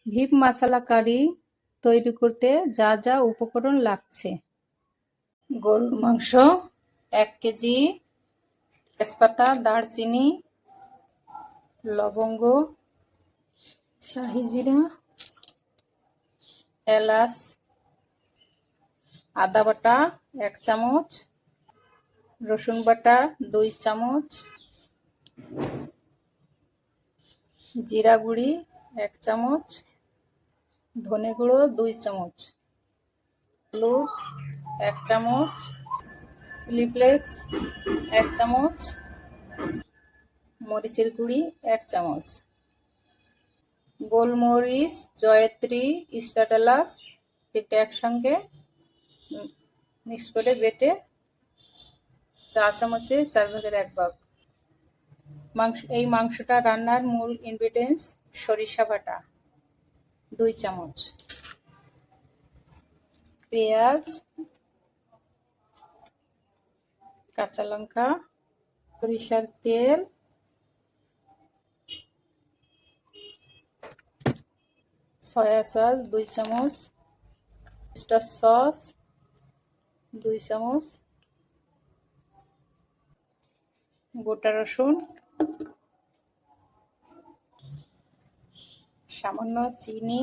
ভিপ মশলা কারি তৈরি করতে যা যা উপকরণ লাগছে: গরুর মাংস 1 কেজি, তেজপাতা, দারচিনি, লবঙ্গ, শাহি জিরা, এলাচ, আদা বাটা 1 চামচ, রসুন বাটা 2 চামচ, জিরা গুঁড়ি 1 চামচ, ধনে গুঁড়ো 2 চামচ, হলুদ 1 চামচ, চিলি ফ্লেক্স 1 চামচ, মরিচের গুঁড়ি 1 চামচ, গোলমরিচ, জয়ত্রী, স্টার এলাচ এটা একসঙ্গে মিক্স করে বেটে চা চামচে 4/1 ভাগ। এই মাংসটা রান্নার মূল ইনগ্রেডিয়েন্টস: সরিষা বাটা 2 চামচ, পেঁয়াজ, কাঁচা লঙ্কা, সরিষার তেল, সয়া সস 2 চামচ, স্টার সস 2 চামচ, গোটা রসুন, সামান্য চিনি,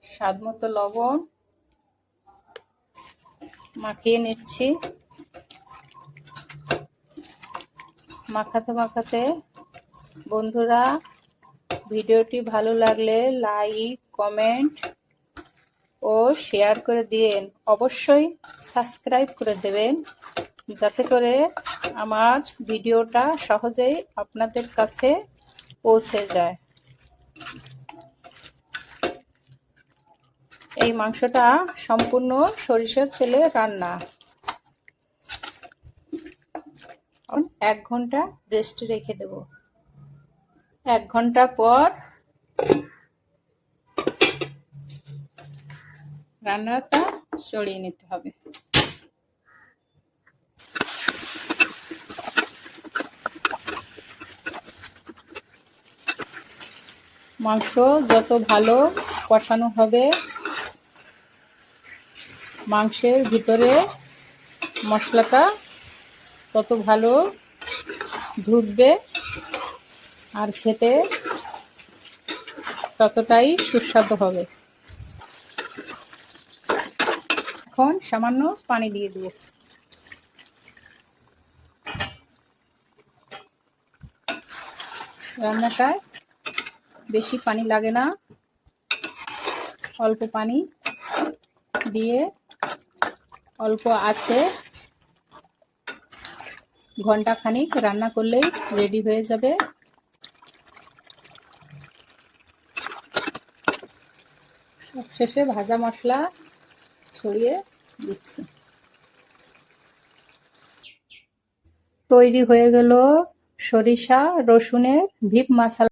স্বাদমতো লবণ মাখিয়ে নিচ্ছি। মাখাতে মাখাতে বন্ধুরা, ভিডিওটি ভালো লাগলে লাইক, কমেন্ট ও শেয়ার করে দিন। অবশ্যই সাবস্ক্রাইব করে দেবেন, যাতে করে আমার ভিডিওটা সহজেই আপনাদের কাছে পৌঁছে যায়। এই মাংসটা সম্পূর্ণ সরিষার তেলে রান্না। 1 ঘন্টা রেস্টে রেখে দেব। 1 ঘন্টা পর রান্নাটা সরিয়ে নিতে হবে। মাংস যত ভালো কষানো হবে, মাংসের ভিতরে মশলাটা তত ভালো ঢুকবে আর খেতে ততটাই সুস্বাদু হবে। এখন সামান্য পানি দিয়ে দেব। রান্নাটায় বেশি পানি লাগে না, অল্প পানি দিয়ে অল্প আঁচে ঘন্টা খানিক রান্না করলেই রেডি হয়ে যাবে। শেষে ভাজা মশলা ছড়িয়ে দিচ্ছি। তৈরি হয়ে গেল সরিষা রসুনের ভিপ মশলা।